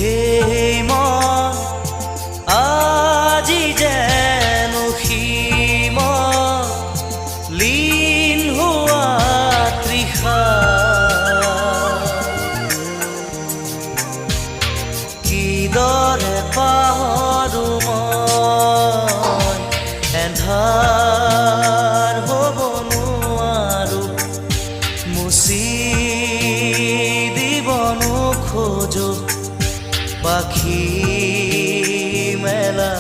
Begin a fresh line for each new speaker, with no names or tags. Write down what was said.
এই মন আজি যেন সীমত লীন হোৱা তৃষা কিদৰে পাহৰো মই এন্ধাৰ হ'ব নোৱাৰো মুচি দিব নোখোজো পাখি মেলা